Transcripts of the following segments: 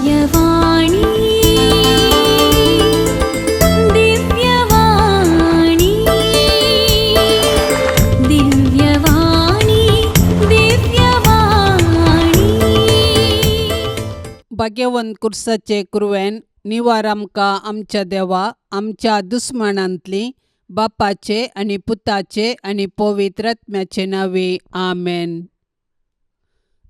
दिव्यवाणी दिव्यवाणी दिव्यवाणी दिव्यवाणी भाग्यवंत कुर्साचे कुरवेन निवार आमकां आमच्या देवा आमच्या दुस्मनांतली बापाचे आनी पुताचे आनी पवित्र आत्म्याचे नावे आमेन.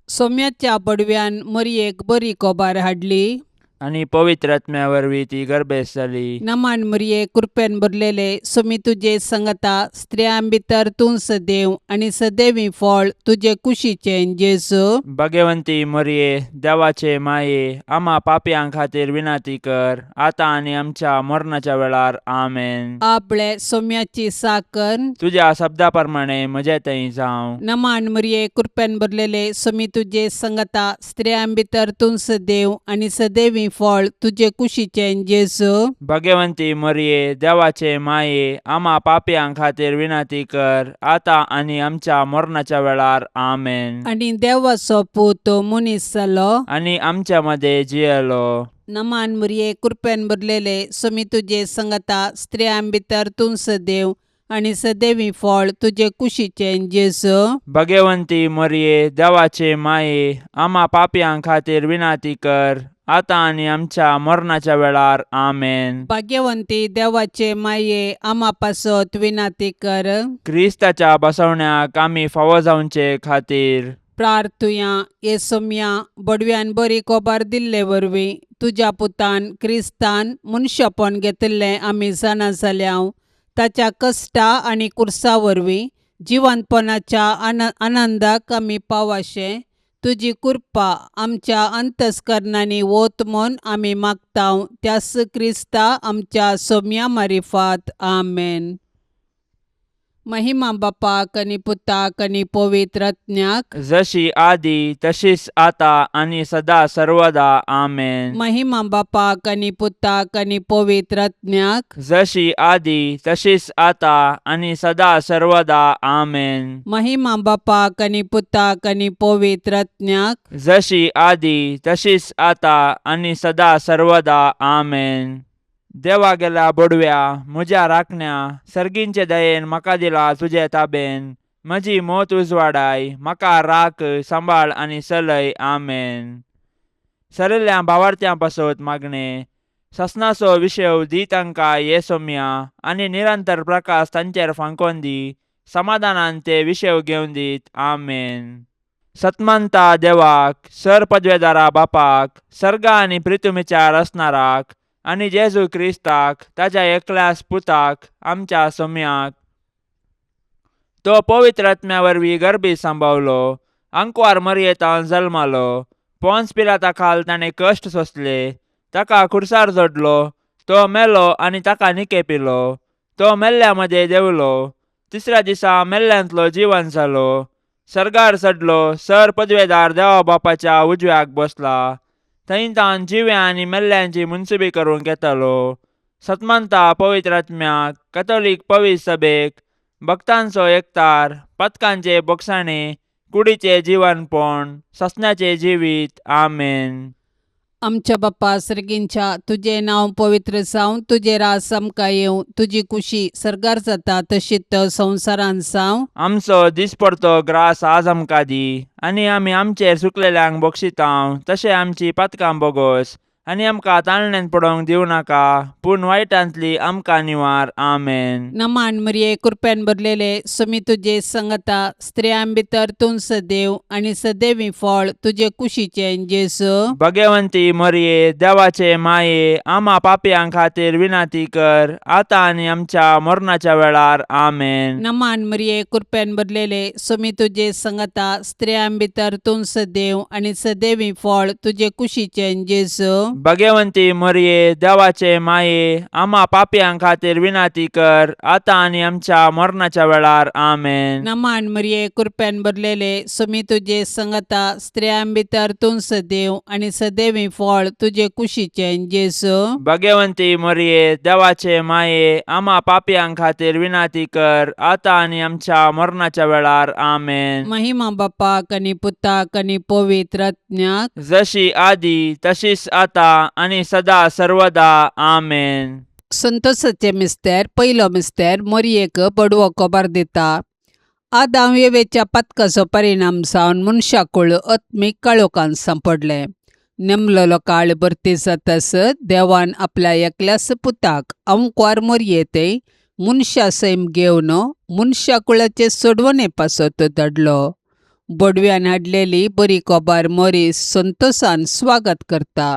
सोम्याच्या पडव्यान मरयेक बरी कोबार हाडली आणि पवित्र आत्म्या वरवीं ती गर्भेस जाली. नमान मरये कृपेन भरलेले सोमी तुजे संगता स्त्रियां भितर तूं सदैव आनी सदैवी फळ तुजे कुशीचे जेजू. भाग्यवंती मरिये देवाचे माये आम्हा पापयां खातीर विनाती कर आता आणि आमच्या मरणाच्या वेळार आमेन. आपले सोम्याची साकर तुझ्या शब्दा प्रमाणे म्हजे थंय जावं. नमान मरये कृपेन भरलेले सोमी तुजे संगता स्त्रियां भितर तूं सदैव आनी सदैवी फळ तुजे कुशीचे जेजू. भाग्यवंती मरिये देवाचे माये आम्हा पापयां खातीर विनाती कर आता आणि आमच्या मरणाच्या वेळार आमेन. आनी देवाचो पूत मनीस जालो आणि आमच्या मध्ये जियेलो. नमान मरये कृपेन भरलेले सोमी तुजे संगता स्त्रियां भितर तूं सदैव आनी सदैवी फळ तुजे कुशीचे जेजू. भाग्यवंती मरिये देवाचे माये आम्हा पापयां खातीर विनाती कर आता आणि आमच्या मरणाच्या वेळार आमेन. भाग्यवंती देवाचे माये आम्हा पासत विनाती कर. क्रिस्ताच्या बसवण्याक आमी फावो जावचे खातीर प्रार्थुया ये सोम्या बडव्यान बरी कोबार दिल्ले वरवीं तुज्या पुतान क्रिस्तान मनशापण घेतिल्लें आमी जाणा जाल्याव ताच्या कश्टा आनी कुर्सा वरवीं जिवंतपणाच्या आनंदाक आमी पावाशे तुजी कृपा आमच्या अंतस्करणांनी वोत म्हूण आमी मागताव त्यास क्रिस्ता आमच्या सोम्या मारिफात आमेन. महिमा बापाक आनी पुताक आनी पवित्र आत्म्याक जशी आदी तशीच आता आणि सदा सर्वदा आमेन. महिमा बापाक आनी पुताक आनी पवित्र आत्म्याक जशी आदी तशीच आता आणि सदा सर्वदा आमेन. महिमा बापाक आनी पुताक आनी पवित्र आत्म्याक जशी आदी तशीच आता आणि सदा सर्वदा आमेन. देवा गेला बडव्या म्हज्या राखण्या सर्गींचे दयेन म्हाका दिला तुजे ताबेन म्हजी मोत उजवाडाय म्हाका राख सांबाळ आनी चलय आमेन. सरिल्ल्या भावार्थ्यां पासत मागणे ससनाचो विशय दी तांकां ये सोम्या आनी निरंतर प्रकाश तांचेर फांकोन दी समाधानान ते विशय घेवन दीत आमेन. सतमंता देवाक सर पदवेदारा बापाक सर्गा आनी पृथ्वीच्यार असणाराक आनी जेजू क्रिस्ताक ताच्या एकल्याच पुताक आमच्या सोम्याक तो पवित्र आत्म्या वरवीं गर्भी सांबावलो अंकवार मरयेतावन जल्मालो पोंस पिलाता खाल ताणें कश्ट सोंसले ताका खुर्सार जोडलो तो मेलो आनी ताका निकेपिलो तो मेल्ल्या मदें देवलो तिसऱ्या दिसा मेल्ल्यांतलो जिवन जालो सर्गार चडलो सर पदवेदार देवा बापाच्या उजव्याक बसला थंय तान जिव्या आनी मेल्ल्यांची मुनसुबी करूंक येतालो. सतमंता पवित्र आत्म्याक कॅथोलीक पवित्र सभेक भक्तांचो एकतार पथकांचे बोगसाणे कुडीचे जीवनपण ससण्याचे जिवीत आमेन. आमच्या बाप्पा सर्गींच्या तुझे नाव पवित्र जावं तुझे रास आमकां येवं तुजी कुशी सर्गार जाता तशीच संवसारान जावं. आमचो दिसपडतो ग्रास आज आमकां दी आनी आमी आमचेर सुकलेल्यांक बक्षितांव तशें आमची पातकां बोगोस आनी आमकां ताळणेन पडोवंक दिवं नाका पूण वायटांतली आमकां निवार आमेन. नमान मरये कृपेन भरलेले सोमी तुजे संगता स्त्रियां भितर तूं सदैव आनी सदैवी फळ तुजे कुशीचे जेजू. भाग्यवंती मरिये देवाचे माये आम्हा पापयां खातीर विनाती कर आता आणि आमच्या मरणाच्या वेळार आमेन. नमान मरये कृपेन भरलेले सोमी तुजे संगता स्त्रियां भितर तूं सदैव आनी सदैवी फळ तुजे कुशीचे जेजू. भाग्यवंती मरिये देवाचे माये आम्हा पापियां खातीर विनाती कर आता आणि आमच्या मरणाच्या वेळार आमेन. नमान मरिये कृपेन भरलेले सुमी तुझे संगता स्त्रियां भितर तूं सदैव आणि सदैवी फळ तुझे कुशीचे जेसू. भाग्यवंती मरिये देवाचे माये आम्हा पापियां खातीर विनाती कर आता आणि आमच्या मरणाच्या वेळार आमेन. महिमा बापाक आणि पुताक आणि पवित्र आत्म्याक जशी आधी तशीच आता आणि सदा सर्वदा आमेन. संतोषाचे मिस्तेर पयलो मिस्तेर मरियेक बडवो कोबार दिता. आदाम येवेच्या पथकाचो परिणाम जावन मनशाकुळ आत्मीक काळोखान सांपडले. नेमलेलो काळ भरती जातास देवान आपल्या एकल्याच पुताक अंकवार मरियेते मनशा सैम घेवन मनशाकुळाचे सोडवणे पासत धाडलो. बडव्यान हाडलेली बरी कोबार मरी संतोषान स्वागत करता.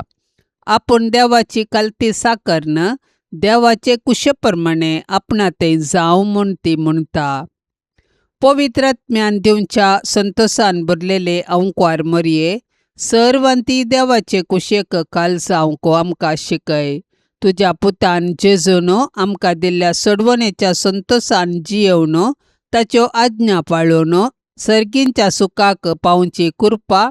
आपूण देवाची कालती साकरन देवाचे कुशेप्रमाणे आपणा ते जावं म्हूण ती म्हणटा. पवित्र आत्म्यान दिवच्या संतोषान भरलेले अंकवार मरिये सर्वांती देवाचे कुशेक काल जावंक आमकां शिकय. तुज्या पुतान जेजून आमकां दिल्ल्या सोडवणेच्या संतोषान जियेवन ताच्यो आज्ञा पाळून सर्गींच्या सुखाक पावची कृपा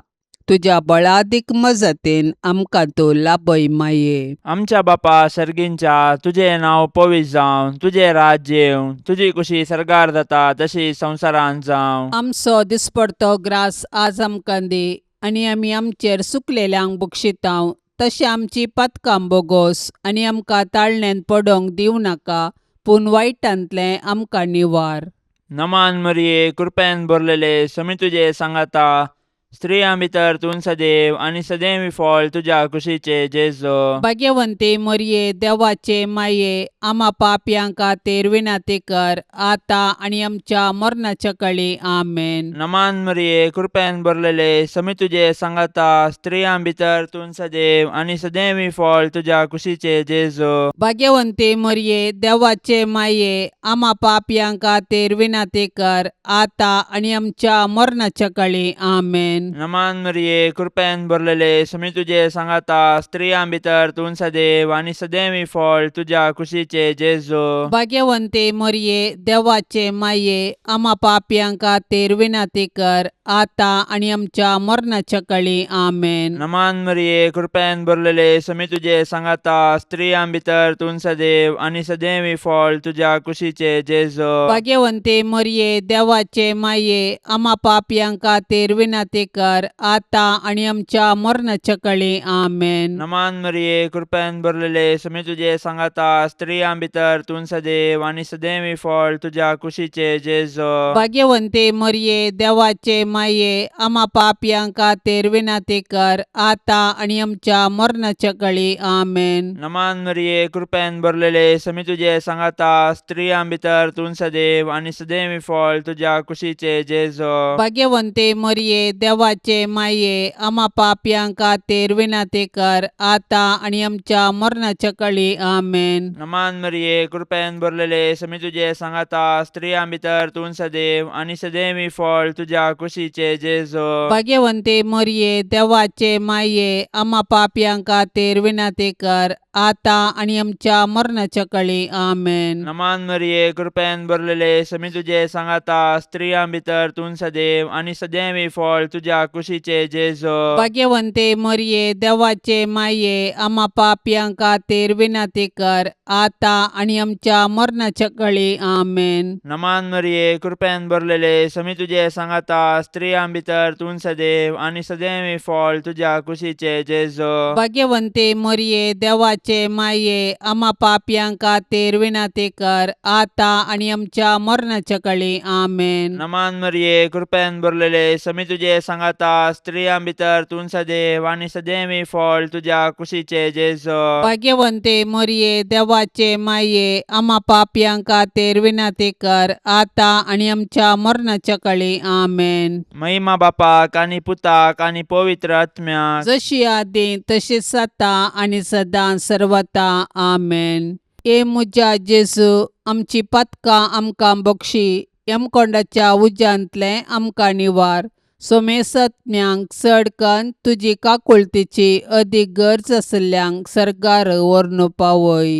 तुज्या बळादीक मजतीन आमकां तो लाभय माये. आमच्या बापा सर्गींच्या तुझे नाव पवित्र जावं, तुझे राज्य येवं, तुझी कुशी सरकार जाता तशी संवसारांत जावं. आमचो दिसपडतो ग्रास आज आमकां दी आनी आमी आमचेर सुकलेल्यांक बक्षितांव. तशें आमची पथकां बोगोस आनी आमकां ताळण्यांत पडोंक दिवं नाका पूण वायटांतले आमकां निवार. नमान मरिये कृपेन भरलेले समी तुझे सांगाता स्त्रियां भितर तूं सदैव आणि सदैवी फळ तुझ्या कुशीचे जेजो. भाग्यवंते मरिये देवाचे माये आम्हा पापयां खातीर विनाती कर आता आणि आमच्या मरणाच्या काळी आमेन. नमान मरिये कृपेन भरलेले समी तुझे सांगाता स्त्रियां भितर तूं सदैव आणि सदैवी फळ तुझ्या कुशीचे जेजो. भाग्यवंते मरिये देवाचे माये आम्हा पापयां खातीर विनाती कर आता आणि आमच्या मरणाच्या काळी आमेन. नमान मरिये कृपेन भरलेले समी तुझे सांगाता स्त्रियां भितर तूं सदैव आणि सदैवी फळ तुझ्या कुशीचे जेजो. भाग्यवंते मरिये देवाचे माये आम्हा पापयां खातीर विनाती कर आता आणि आमच्या मरणाच्या काळी आमेन. नमान मरिये कृपेन भरलेले समी तुझे सांगाता स्त्रियां भितर तूं सदैव आणि सदैवी फळ तुझ्या कुशीचे जेजो. भाग्यवंते मरिये देवाचे माये आम्हा पापयां खातीर विनाती कर आता आणि आमच्या मरणाच्या काळी आमेन. नमान मरिये कृपेन भरलेले समी तुझे सांगाता स्त्रियां भितर तूं सदैव आणि सदैवी फळ तुझ्या कुशीचे जेजो. भाग्यवंते मरिये देवाचे माये आम्हा पापयां खातीर विनाती कर आता आणि आमच्या मरणाच्या काळी आमेन. नमान मरिये कृपेन भरलेले समी तुझे सांगाता स्त्रियां भितर तूं सदैव आणि सदैवी फळ तुझ्या कुशीचे जेजो. भाग्यवंते मरिये देवाचे माये आम्हा पापयां खातीर विनाती कर आता आणि आमच्या मरणाच्या काळी आमेन. नमान मरिये कृपेन भरलेले समी तुझे सांगाता स्त्रियां भितर तूं सदैव आणि सदैवी फळ तुझ्या कुशीचे जेजो. भाग्यवंते मरिये देवाचे माये आम्हा पापयां खातीर विनाती कर आता आणि आमच्या मरणाच्या काळी आमेन. नमान मरिये कृपेन भरलेले समी तुझे सांगाता स्त्रियां भितर तूं सदैव आणि सदैवी फळ तुझ्या कुशीचे जेजो. भाग्यवंते मरिये देवाचे माये आम्हा पापयां खातीर विनाती कर आता आणि आमच्या मरणाच्या काळी आमेन. नमान मरिये कृपेन भरलेले समी तुझे सांगाता स्त्रियां भितर तूं सदैव आणि सदैवी फळ तुझ्या कुशीचे जेजो. भाग्यवंते मरिये देवाचे माये आम्हा पापयां खातीर विनाती कर आता आणि आमच्या मरणाच्या काळी आमेन. नमान मरिये कृपेन भरलेले समी तुझे सांगाता स्त्रियां भितर तूं सदैव आणि सदैवी फळ तुझ्या कुशीचे जेजो. भाग्यवंते मरिये देवाचे माये आम्हा पापयां खातीर विनाती कर आता आणि आमच्या मरणाच्या काळी आमेन. महिमा बापाक आणि पुताक आणि पवित्र आत्म्याक जशी आदी तशीच आता आणि सदां सर्वता आमेन. ए मुजा जेजू आमची पथकां आमकां बक्षी यमकोंडाच्या उज्यांतले आमकां निवार. सोमेसत्म्यांक चड कन्न तुजी काकुळतीची अदीक गरज आसल्ल्यांक सरकार व्हरून पावय.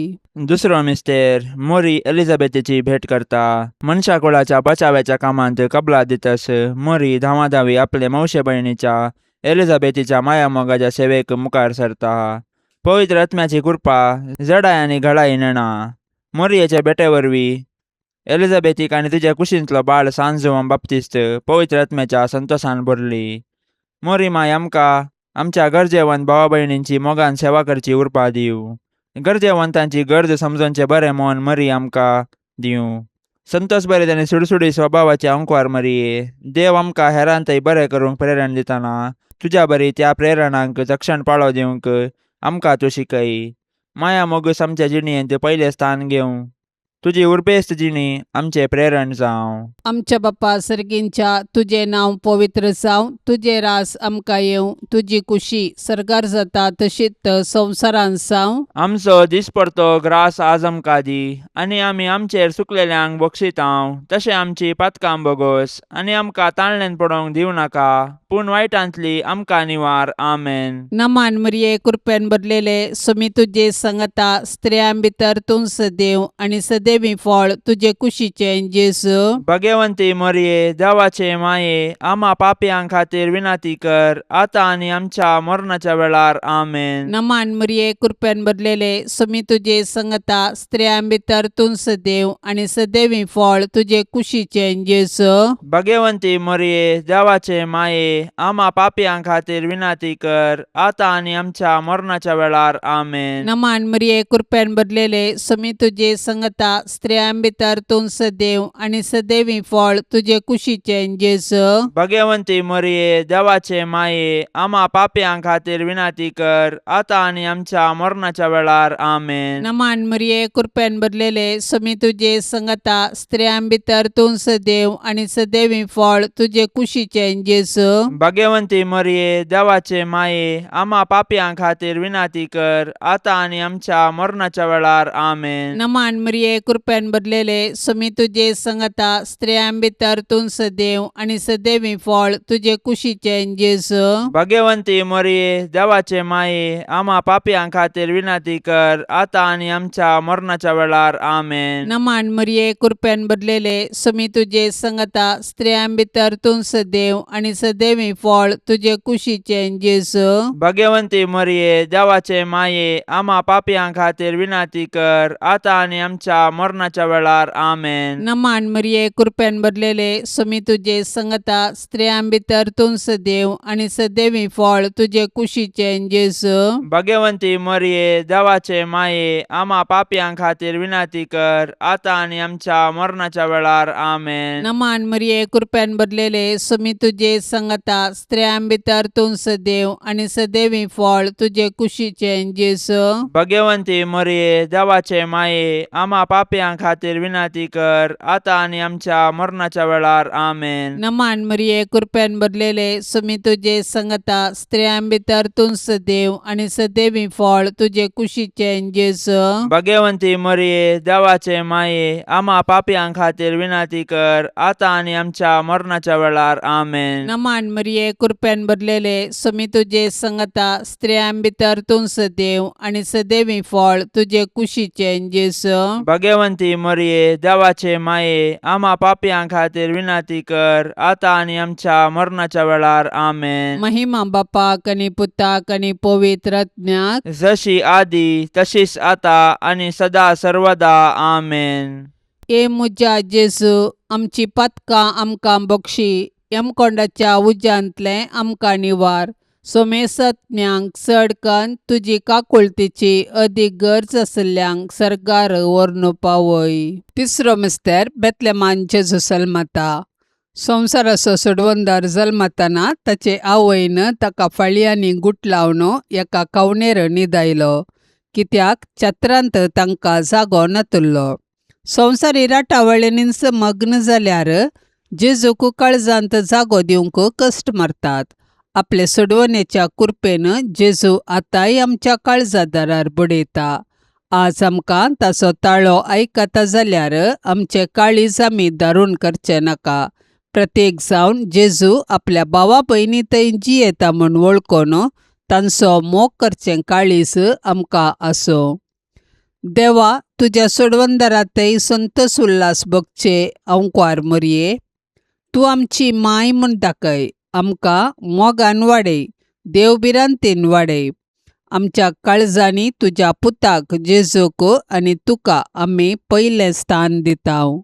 दुसरो मिस्तेर मोरी एलिझाबेथीची भेट करता. मनशा कुळाच्या बचावाच्या कामांत कबलात दितस मोरी धावाधावी आपले मावशे भयणीच्या एलिझाबेथीच्या मायामोगाच्या सेवेक मुखार सरता. पवित्र आत्म्याची कृपा जडाय आनी घडाय नेणा. मोरयेचे भेटे वरवीं एलिझाबेथीक आनी तुज्या कुशींतलो बाळ सांजुवम बाप्तिस्त पवित्र आत्म्याच्या संतोषान भरली. मोरी माय आमकां आमच्या गरजेवंत भावा भयणींची मोगान सेवा करची उर्बा दिवं. गरजेवंतांची गरज समजोवचे बरें मन मरी आमकां दिवं. संतोष बरें आनी सुडसुडी स्वभावाचे अंकवार मरिये, देव आमकां हेरांतय बरें करूंक प्रेरण दितना तुज्या बरी त्या प्रेरणांक चक्षण पाळो दिवंक आमकां तूं शिकय. माया मोगूस आमच्या जिणयेंत पयलें स्थान घेवं. तुजी उर्बेस्त जिणी आमचे प्रेरण जावं. आमच्या बाप्पा सर्गींच्या तुझे नांव पवित्र जावं. तुझे रास आमकां येवं. तुजी कुशी सरकार जाता तशीच संवसारांत जावं. आमचो दिसपडतो ग्रास आज आमकां दी आनी आमी आमचेर सुकलेल्यांक बक्षितांव. तशें आमची पातकां बोगोस आनी आमकां ताळणेन पडोवंक दिवं नाका, पूण वायटांतली आमकां निवार. आमेन. नमान मरिये कृपेन भरलेले सुमी तुजे संगता स्त्रियां भितर तूं सदैव आनी सदैवी फळ तुजे कुशीचे जेजू. भगवंती मरिये देवाचे माये आम्हा पापयां खातीर विनाती कर, आता आनी आमच्या मरणाच्या वेळार. आमेन. नमान मरिये कृपेन भरलेले सुमी तुजे संगता स्त्रियां भितर तूं सदैव आनी सदैवी फळ तुजे कुशीचे जेजू. भगवंती मरिये देवाचे माये आम्हा पापयां खातीर विनाती कर, आता आनी आमच्या मरणाच्या वेळार. आमेन. नमान मरिये कृपेन भरलेले सुमी तुजे संगता स्त्रियां भितर तूं सदैव आनी सदैवी फळ तुजे कुशीचे जेजू. भगवंती मरिये देवाचे माये आम्हा पापयां खातीर विनाती कर, आता आनी आमच्या मरणाच्या वेळार. आमेन. नमान मरिये कृपेन भरलेले सुमी तुजे संगता स्त्रियां भितर तूं सदैव आनी सदैवी फळ तुजे कुशीचे जेजू. भगवंती मरिये देवाचे माये आम्हा पापयां खातीर विनाती कर, आता आनी आमच्या मरणाच्या वेळार. आमेन. नमान मरिये कृपेन भरलेले सुमी तुजे संगता स्त्रियां भितर तूं सदैव आनी सदैवी फळ तुजे कुशीचे जेजू. भगवंती मरिये देवाचे माये आम्हा पापयां खातीर विनाती कर, आता आनी आमच्या मरणाच्या वेळार. आमेन. नमान मरिये कृपेन भरलेले सुमी तुजे संगता स्त्रियां भितर तूं सदैव आनी सदैवी फळ तुजे कुशीचे जेजू. भगवंती मरिये देवाचे माये आम्हा पापयां खातीर विनाती कर, आता आनी आमच्या मरणाच्या वेळार. आमेन. नमान मरिये कृपेन भरलेले सुमी तुजे संगता स्त्रियां भितर तूं सदैव आनी सदैवी फळ तुजे कुशीचे जेजू. भगवंती मरिये देवाचे माये आम्हा पापयां खातीर विनाती कर, आता आनी आमच्या मरणाच्या वेळार. आमेन. नमान मरिये कृपेन भरलेले सुमी तुजे संगता स्त्रियां भितर तूं सदैव आनी सदैवी फळ तुजे कुशीचे जेजू. भगवंती मरिये देवाचे माये आम्हा पापयां खातीर विनाती कर, आता आनी आमच्या मरणाच्या वेळार. आमेन. नमान मरिये कृपेन भरलेले सुमी तुजे संगता स्त्रियां भितर तूं सदैव आनी सदैवी फळ तुजे कुशीचे जेजू. भगवंती मरिये देवाचे माये आम्हा पापयां खातीर विनाती कर, आता आनी आमच्या मरणाच्या वेळार. आमेन. नमान मरिये कृपेन भरलेले सुमी तुजे संगता स्त्रियां भितर तूं सदैव आनी सदैवी फळ तुजे कुशीचे जेजू. भगवंती मरिये देवाचे माये आम्हा पापयां खातीर विनाती कर, आता आनी आमच्या मरणाच्या वेळार. आमेन. महिमा बापाक आनी पुताक आनी पवित्र आत्म्याक, जशी आदी तशीच आता आनी सदा सर्वदा. आमेन. ए मुजा जेजू, आमची पातकां आमकां बक्षी, यमकोंडाच्या उज्यांतले आमकां निवार. सोमेसत्म्यांक चड कन्न तुजी काकुळतीची अदीक गरज आसल्ल्यांक सरकार व्हरून पावय. तिसरो मिस्तेर बेतलेमान जेजू जल्मता. संवसाराचो सोडवंदार जल्मतना ताचे आवयन ताका फाळयांनी गुट लावन एका कवणेर न्हिदायलो, कित्याक चत्रांत तांकां जागो नातुल्लो. संवसारी राटावळींनीच मग्न जाल्यार जेजूक काळजांत जागो दिवंक कश्ट मारतात. आपले सोडवणेच्या कृपेन जेजू आतांय आमच्या काळजादारार बडयता. आज आमकां ताचो ताळो आयकता जाल्यार आमचे काळीज आमी दारूण करचे नाका, प्रत्येक जावन जेजू आपल्या भावा भयणी थंय जी येता म्हूण वळखून तांचो मोग करचें काळीज आमकां आसो. देवा, तुज्या सोडवंदरा थंय संतोष उल्हास भोगचे अंकार मरये. तूं आमची माय म्हूण दाखय, आमकां मोगान वाडय, देवबिरांतेन वाडय. आमच्या काळजांनी तुज्या पुताक जेजूक आनी तुका आमी पयलें स्थान दितांव.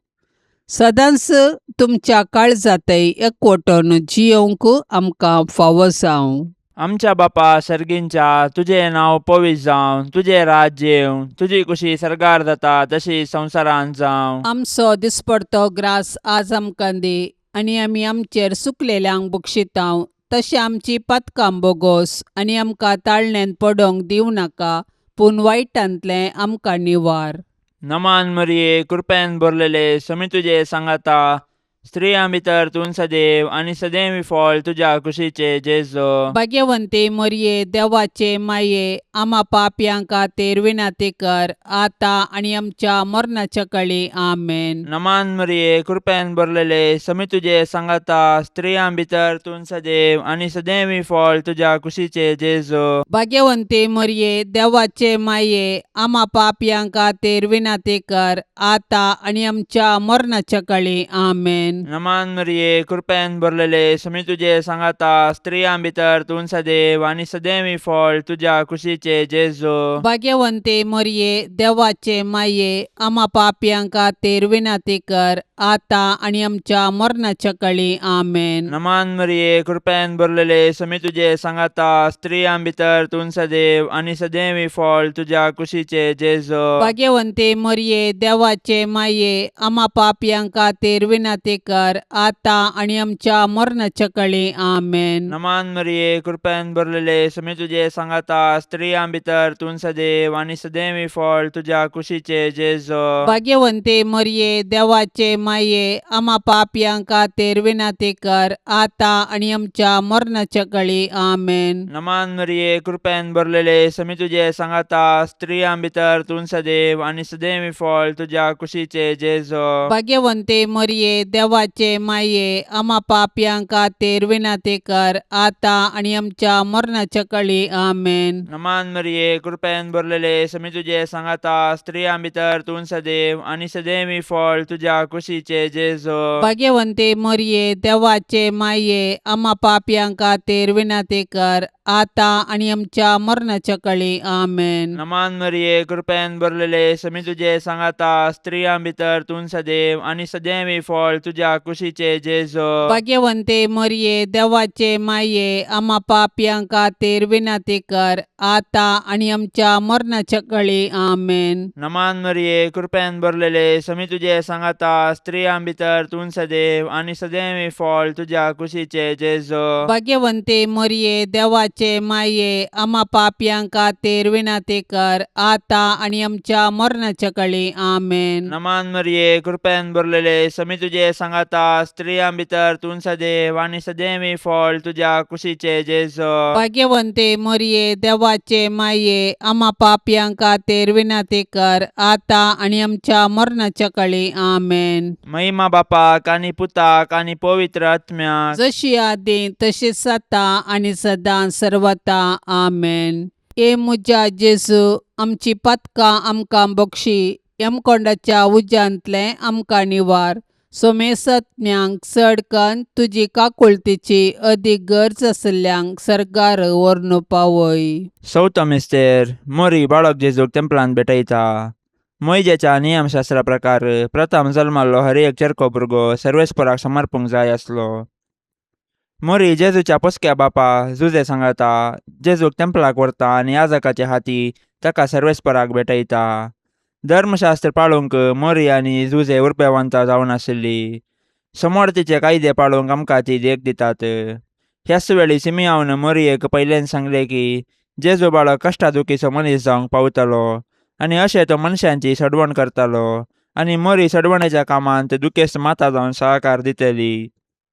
सदांच तुमच्या काळजांतय एकवटून जियोंक आमकां फावो जावं. आमच्या बापा सर्गींच्या, तुजें नांव पवित्र जावं, तुजें राज्य येवं, तुजी कुशी सरकार जाता तशी संवसारांत जावं. आमचो दिसपडतो ग्रास आज आमकां दी, आनी आमी आमचेर चुकलेल्यांक बक्षितांव. तशें आमची पातकां बोगोस आनी आमकां ताळण्यांत पडोवंक दिवं नाका, पूण वायटांतलें आमकां निवार. नमान मरिये, कृपेन भरलेले, समी तुजे सांगाता, स्त्रियां भितर तूं सदैव आनी सदैवी फळ तुज्या कुशीचे जेजो. भाग्यवंते मरिये, देवाचे माये, आम्हा पापयांक खातीर विनाती कर, आतां आनी आमच्या मरणाच्या काळी. आमेन. नमान मरिये, कृपेन भरलेले, समी तुजे सांगाता, स्त्रियां भितर तूं सदैव आनी सदैवी फळ तुज्या कुशीचे जेजो. भाग्यवंते मरिये, देवाचे माये, आम्हा पापयांक खातीर विनाती कर, आतां आनी आमच्या मरणाच्या काळी. आमेन. नमान मरिये, कृपेन भरलेले, समी तुजे सांगाता, स्त्रियां भितर तूं सदैव आनी सदैवी फळ तुज्या कुशीचे जेजो. भाग्यवंते मरिये, देवाचे माये, आम्हा पापयांक खातीर विनाती कर, आतां आनी आमच्या मरणाच्या काळी. आमेन. नमान मरिये, कृपेन भरलेले, समी तुजे सांगाता, स्त्रियां भितर तूं सदैव आनी सदैवी फळ तुज्या कुशीचे जेजो. भाग्यवंते मरिये, देवाचे माये, आम्हा पापयांक खातीर विनाती कर, आतां आनी आमच्या मरणाच्या काळी. आमेन. नमान मरिये, कृपेन भरलेले, समी तुजे सांगाता, स्त्रियां भितर तूं सदैव आनी सदैवी फळ तुज्या कुशीचे जेजो. भाग्यवंते मरिये, देवाचे माये, आम्हा पापयांक खातीर विनाती कर, आतां आनी आमच्या मरणाच्या काळी. आमेन. नमान मरिये, कृपेन भरलेले, समी तुजे सांगाता, स्त्रियां भितर तूं सदैव आनी सदैवी फळ तुज्या कुशीचे जेजो. भाग्यवंते मरिये, देवाचे माये, आम्हा पापयांक खातीर विनाती कर, आतां आनी आमच्या मरणाच्या काळी. आमेन. नमान मरिये, कृपेन भरलेले, समी तुजे सांगाता, स्त्रियां भितर तूं सदैव आनी सदैवी फळ तुज्या कुशीचे जेजो. भाग्यवंते मरिये, देवाचे माये, आम्हा पापयांक खातीर विनाती कर, आतां आनी आमच्या मरणाच्या काळी. आमेन. नमान मरिये, कृपेन भरलेले, समी तुजे सांगाता, स्त्रियां भितर तूं सदैव आनी सदैवी फळ तुज्या कुशीचे जेजो. भाग्यवंते मरिये, देवाचे माये, आम्हा पापयांक खातीर विनाती कर, आतां आनी आमच्या मरणाच्या काळी. आमेन. नमान मरिये, कृपेन भरलेले, समी तुजे सांगाता, स्त्रियां भितर तूं सदैव आनी सदैवी फळ तुज्या कुशीचे जेजो. भाग्यवंते मरिये, देवाचे माये, आम्हा पापयांक खातीर विनाती कर, आतां आनी आमच्या मरणाच्या काळी. आमेन. नमान मरिये, कृपेन भरलेले, समी तुजे सांगाता, स्त्रियां भितर तूं सदैव आनी सदैवी फळ तुज्या कुशीचे जेजो. भाग्यवंते मरिये, देवाचे माये, आम्हा पापयांक खातीर विनाती कर, आतां आनी आमच्या मरणाच्या काळी. आमेन. महिमा बापाक आनी पुताक आनी पवित्र आत्म्याक, जशी आदी तशीच आता आनी सदां सर्वता. आमेन. ए मुजा जेजू, आमची पातकां आमकां बक्षी, यमकोंडाच्या उज्यांतले आमकां निवार. सोमेसत्म्यांक चड कन्न तुजी काकुळतीची अदीक गरज आसल्यांक सरकार व्हरून पावय. चवथो मिस्तेर, मोरी बाळक जेजूक तेंपलांत भेटयता. मोइजेच्या नियमशास्त्रा प्रकार प्रथम जल्माल्लो हर एक चरको भुरगो सर्वेस्पराक समर्पूंक जाय आसलो. मोरी जेजूच्या पोसक्या बापा जुजे सांगाता, जेजूक तेंपलाक व्हरता आनी याजकाचे हाती ताका सर्वेस्पराक भेटयता. धर्मशास्त्र पाळूंक मोरी आनी जुजे उरपेवंतां जावन आशिल्लीं. समोर तिचे कायदे पाळूंक आमकां ती देख दितात. ह्याच वेळी सिमियावन मोरयेक पयलें सांगलें की जेजू बाळक कश्टादुखीचो मनीस जावंक पावतलो आनी अशें तो मनशांची सडवण करतालो आनी मोरी सडवणेच्या कामांत दुखेस्त माता जावन सहकार दितली.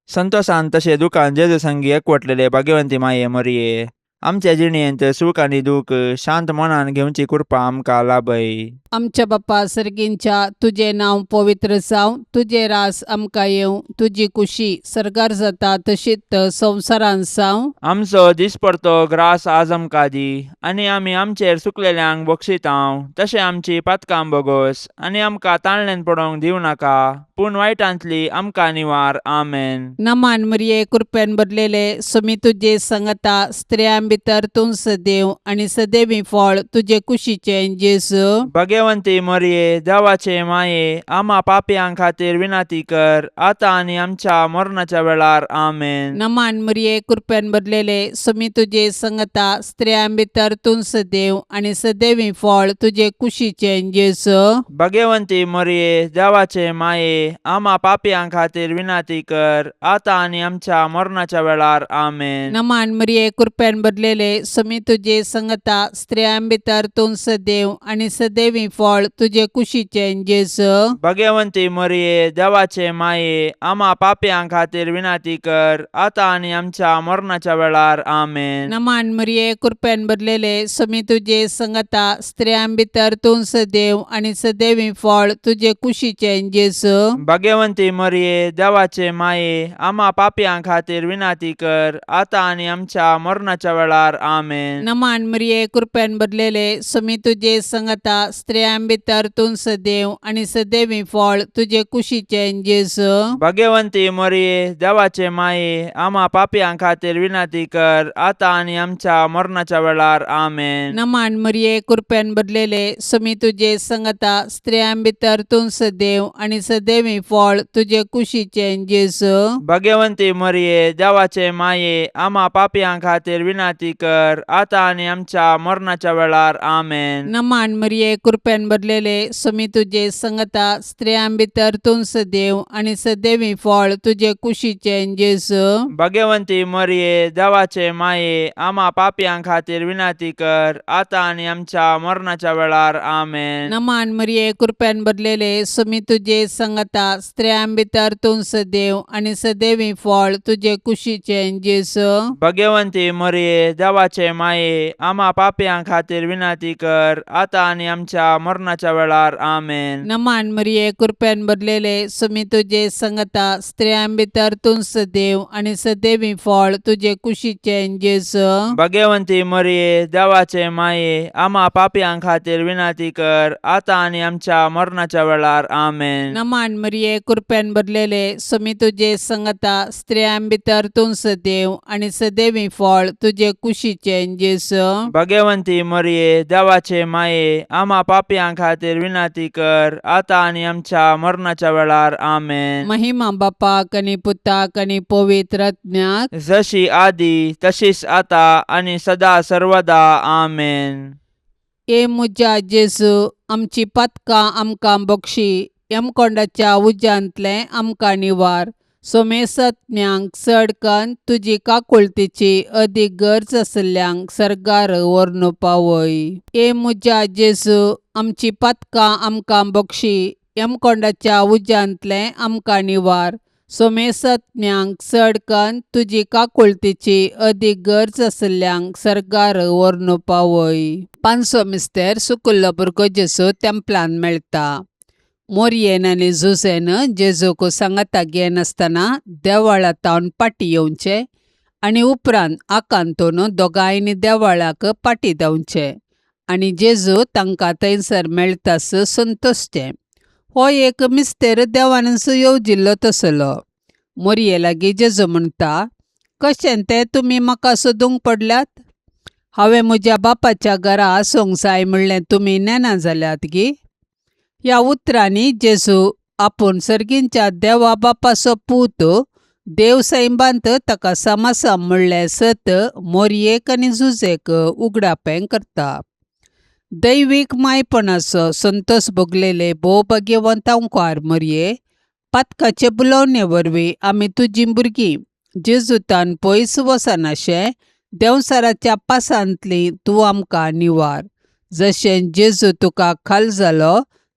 संतोशान तशें दुखान जेजू संगी एकवटलेले भाग्यवंती माये मोरये, आमच्या जिणेंत सूख आनी दूख शांत मनान घेवची कृपा आमकां लाभय. आमच्या बाप्पा सर्गींच्या तुझे नांव पवित्र जावं, तुझे रास आमकां येवं, तुजी कुशी सरकार जाता तशीच संवसारांत जावं. आमचो दिसपरतो ग्रास आज आमकां दी, आनी आमी आमचेर सुकलेल्यांक बक्षितांव. तशें आमची पातकां बोगोस, आनी आमकां ताळणेन पडोवंक दिवं नाका, पूण वायटांतली आमकां निवार. आमेन. नमान मरिये कृपेन भरलेले सुमी तुझे संगता स्त्रियां भितर तूं सदैव आनी सदैवी फळ तुझे कुशीचे जेजू. भाग्यवंती मरिये देवाचे माये, आम्हा पापयांक खातीर विनाती कर, आतां आनी आमच्या मरणाच्या वेळार. आमेन. नमान मरिये कृपेन भरलेले सुमी तुझे संगता स्त्रियां भितर तूं सदैव आनी सदैवी फळ तुझे कुशीचे जेजू. भाग्यवंती मरिये देवाचे माये, आम्हा पापयांक खातीर विनाती कर, आतां आनी आमच्या मरणाच्या वेळार. आमेन. नमान मरिये कृपेन भरलेले सुमी तुझे संगता स्त्रियां भितर तूं सदैव आनी सदैवी फळ तुझे कुशीचे जेजू. भाग्यवंती मरिये देवाचे माये, आम्हा पापयांक खातीर विनाती कर, आतां आनी आमच्या मरणाच्या वेळार. आमेन. नमान मरिये कृपेन भरलेले सुमी तुझे संगता स्त्रियां भितर तूं सदैव आनी सदैवी फळ तुझे कुशीचे जेजू. भाग्यवंती मरिये देवाचे माये, आम्हा पापयांक खातीर विनाती कर, आतां आनी आमच्या मरणाच्या वेळार. आमेन. नमान मरिये कृपेन भरलेले सुमी तुझे संगता स्त्रियां भितर तूं सदैव आनी सदैवी फळ तुझे कुशीचे जेजू. भाग्यवंती मरिये देवाचे माये, आम्हा पापयांक खातीर विनाती कर, आतां आनी आमच्या मरणाच्या वेळार. आमेन. नमान मरिये कृपेन भरलेले सुमी तुझे संगता स्त्रियां भितर तूं सदैव आनी सदैवी फळ तुझे कुशीचे जेजू. भाग्यवंती मरिये देवाचे माये, आम्हा पापयांक खातीर विनाती कर, आतां आनी आमच्या मरणाच्या वेळार. आमेन. नमान मरिये कृपेन भरलेले सुमी तुझे संगता स्त्रियां भितर तूं सदैव आनी सदैवी फळ तुझे कुशीचे जेजू. भाग्यवंती मरिये देवाचे माये, आम्हा पापयांक खातीर विनाती कर, आतां आनी आमच्या मरणाच्या वेळार. आमेन. नमान मरिये कृपेन भरलेले सुमी तुझे संगता स्त्रियां भितर तूं सदैव आनी सदैवी फळ तुझे कुशीचे जेजू. भाग्यवंती मरिये देवाचे माये, आम्हा पापयांक खातीर विनाती कर, आतां आनी आमच्या मरणाच्या वेळार. आमेन. नमान मरिये कृपेन भरलेले सुमी तुझे संगता स्त्रियां भितर तूं सदैव आनी सदैवी फळ तुझे कुशीचे जेजू. भाग्यवंती मरिये देवाचे माये, आम्हा पापयांक खातीर विनाती कर, आतां आनी आमच्या मरणाच्या वेळार. आमेन. नमान मरिये कृपेन भरलेले सुमी तुझे संगता स्त्रियां भितर तूं सदैव आनी सदैवी फळ तुझे कुशीचे जेजू. भाग्यवंती मरिये देवाचे माये, आम्हा पापयांक खातीर विनाती कर, आतां आनी आमच्या मरणाच्या वेळार. आमेन. महिमा बापाक आनी पुताक आनी पवित्र आत्म्याक, जशी आदी तशीच आतां आनी सदा सर्वदा. आमेन. ए मुजा जेजू, आमची पातकां आमकां बक्षी, यमकोंडाच्या उज्यांतले आमकां निवार. सोमेसत्म्यांक चड कन्न तुजी काकुळतीची अदीक गरज आसल्यांक सरकार व्हरून पावय. ए मुजा जेजू, आमची पातकां आमकां बक्षी, यमकोंडाच्या उज्यांतले आमकां निवार. सोमेसत्म्यांक चड कन्न तुजी काकुळतीची अदीक गरज आसल्यांक सरकार व्हरून पावय. पांचवो मिस्तेर सुकुल्लो भुरगो जेजू तेंपलान मेळटा. मोरयेन आनी झुजेन जेजूक सांगाता घेन आसतना देवळांतावन पाटी येवचे आनी उपरांत आकांतून दोगांयनी देवळाक पाटी देंवचे आनी जेजू तांकां थंयसर मेळटास संतोसचे. हो एक मिस्तेर देवानच येवजिल्लो तसलो. मोरये लागीं जेजू म्हणटा, कशें तें तुमी म्हाका सोदूंक पडल्यात? हांवें म्हज्या बापाच्या घरा आसूंक जाय म्हणलें तुमी नेना जाल्यात गी. ह्या उतरांनी जेजू आपूण सर्गींच्या देवा बापाचो पूत देव सैबांत ताका समासम म्हणलें सत मोरयेक आनी झुजेक उगडापें करता. दैवीक मायपणाचो संतोस भोगलेले भोव भाग्यवंतांकार मोरये, पातकाचे बुलोवणे वरवीं आमी तुजीं भुरगीं जेजूतान पयस वचनाशें देंवसाराच्या पासांतलीं तूं आमकां निवार. जशें जेजू तुका खाल जालो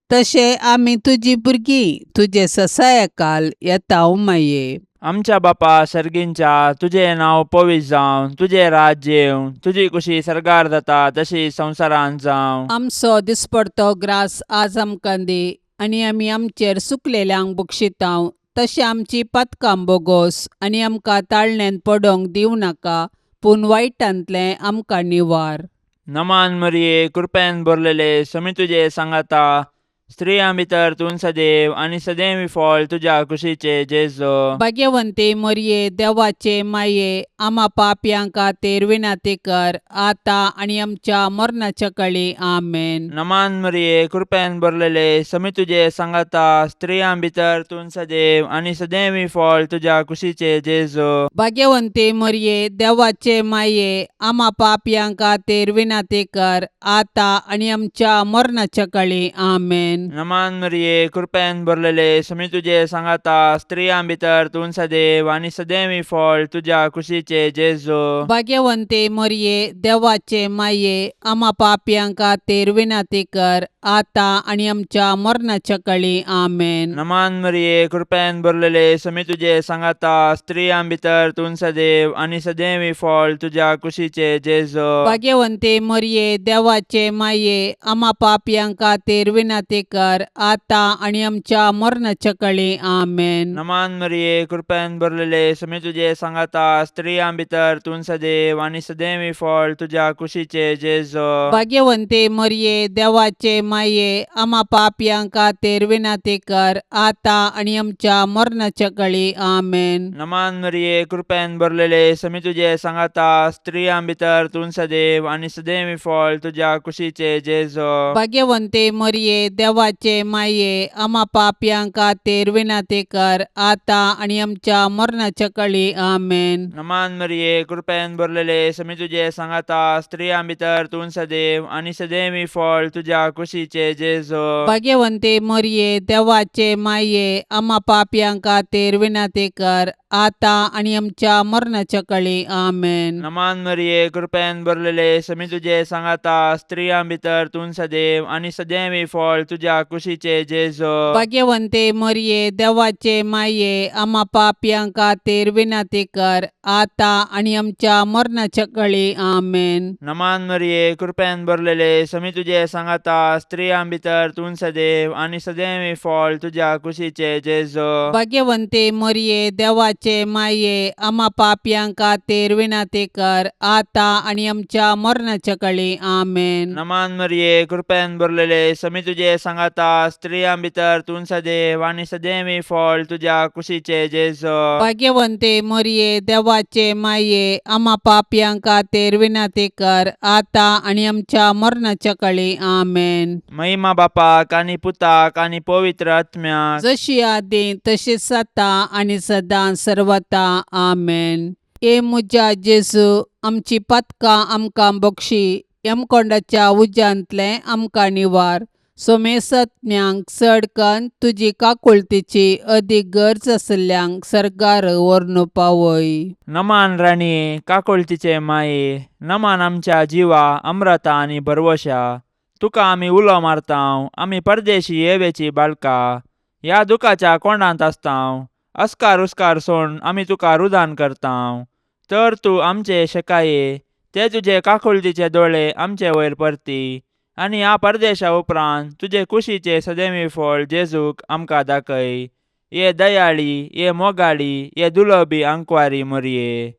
तशें आमी तुजीं भुरगीं तुजे ससाया काल येतांव माये. आमच्या बापा सर्गींच्या तुझे नाव पवित्र जावं, तुझे राज्य येवं, तुझी कुशी सरकार जाता तशी संवसारांत जावं. आमचो दिसपडतो ग्रास आज आमकां दी, आनी आमी आमचेर सुकलेल्यांक बक्षितांव. तशें आमची पातकां बोगोस, आनी आमकां ताळण्यांत पडोवंक दिवं नाका, पूण वायटांतलें आमकां निवार. नमान मरिये, कृपेन भरलेले, समी तुझे सांगाता, स्त्रियां भितर तूं सदैव आनी सदैवी फळ तुझ्या कुशीचे जेजो. भाग्यवंते मरिये, देवाचे माये, आम्हा पापयांक खातीर विनाती कर, आता आनी आमच्या मरणाच्या काळी आमेन. नमान मरिये, कृपेन भरलेले, समी तुझे सांगाता, स्त्रियां भितर तूं सदैव आनी सदैवी फळ तुझ्या कुशीचे जेजो. भाग्यवंते मरिये, देवाचे माये, आम्हा पापयांक खातीर विनाती कर, आता आनी आमच्या मरणाच्या काळी आमेन. नमान मरिये, कृपेन भरलेले, समी तुझे सांगाता, स्त्रियां भितर तूं सदैव आनी सदैवी फळ तुझ्या कुशीचे जेजो. भाग्यवंते मरिये, देवाचे माये, आम्हा पापयांक खातीर विनाती कर, आता आनी आमच्या मरणाच्या काळी आमेन. नमान मरिये, कृपेन भरलेले, समी तुझे सांगाता, स्त्रियां भितर तूं सदैव आनी सदैवी फळ तुझ्या कुशीचे जेजो. भाग्यवंते मरिये, देवाचे माये, आम्हा पापयांक खातीर विनाती कर, आता आनी आमच्या मरणाच्या काळी आमेन. नमान मरिये, कृपेन भरलेले, समी तुझे सांगाता, स्त्रियां भितर तूं सदैव आनी सदैवी फळ तुझ्या कुशीचे जेजो. भाग्यवंते मरिये, देवाचे माये, आम्हा पापयांक खातीर विनाती कर, आता आनी आमच्या मरणाच्या काळी आमेन. नमान मरिये, कृपेन भरलेले, समी तुझे सांगाता, स्त्रियां भितर तूं सदैव आनी सदैवी फळ तुझ्या कुशीचे जेजो. भाग्यवंते मरिये, देवाचे माये, आम्हा पापयांक खातीर विनाती कर, आता आनी आमच्या मरणाच्या काळी आमेन. नमान मरिये, कृपेन भरलेले, समी तुझे सांगाता, स्त्रियां भितर तूं सदैव आनी सदैवी फळ तुझ्या कुशीचे जेजो. भाग्यवंते मरिये, देवाचे माये, आम्हा पापयांक खातीर विनाती कर, आता आनी आमच्या मरणाच्या काळी आमेन. नमान मरिये, कृपेन भरलेले, समी तुझे सांगाता, स्त्रियां भितर तूं सदैव आनी सदैवी फळ तुझ्या कुशीचे जेजो. भाग्यवंते मरिये, देवाचे माये, आम्हा पापयांक खातीर विनाती कर, आता आनी आमच्या मरणाच्या काळी आमेन. नमान मरिये, कृपेन भरलेले, समी तुझे सांगाता, स्त्रियां भितर तूं सदैव आनी सदैवी फळ तुझ्या कुशीचे जेजो. भाग्यवंते मरिये, देवाचे माये, आम्हा पापयांक खातीर विनाती कर, आता आनी आमच्या मरणाच्या काळी आमेन. नमान मरिये, कृपेन भरलेले, समी तुझे सांगाता, स्त्रियां भितर तूं सदैव आनी सदैवी फळ तुझ्या कुशीचे जेजो. भाग्यवंते मरिये, देवाचे माये, आम्हा पापयांक खातीर विनाती कर, आता आनी आमच्या मरणाच्या काळी आमेन. महिमा बापाक आनी पुताक आनी पवित्र आत्म्याक, जशी आदी तशीच आता आनी सदां सर्वता आमेन. ए मुजा जेजू, आमची पातकां आमकां बक्षी, यमकोंडाच्या उज्यांतलें आमकां निवार. सोमेसत्म्यांक चड कन्न तुजी काकुळतीची अदीक गरज आसल्यांक सरकार व्हरून पावय. नमान राणये, काकुळतीचे माये, नमान आमच्या जिवा अमृता आनी भरवशा. तुका आमी उलो मारतांव, आमी परदेशी येवेची बाळकां, ह्या दुखाच्या कोंडांत आसतांव. अस्कार उस्कार सोडून आमी तुका रुदान करतांव. तर तूं आमचे शेकाये, ते तुजे काकुळतीचे दोळे आमचे वयर परती, आनी ह्या परदेशा उपरांत तुजे कुशीचे सदैवी फळ जेजूक आमकां दाखय. ये दयाळी, ये मोगाळी, ये दुलोबी आंकवारी मरिये.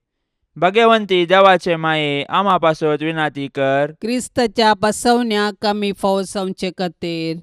भाग्यवंती देवाचे माये, आम्हा पासत विनाती कर. क्रिस्ताच्या बसवण्याक आमी फावो जावचे खातीर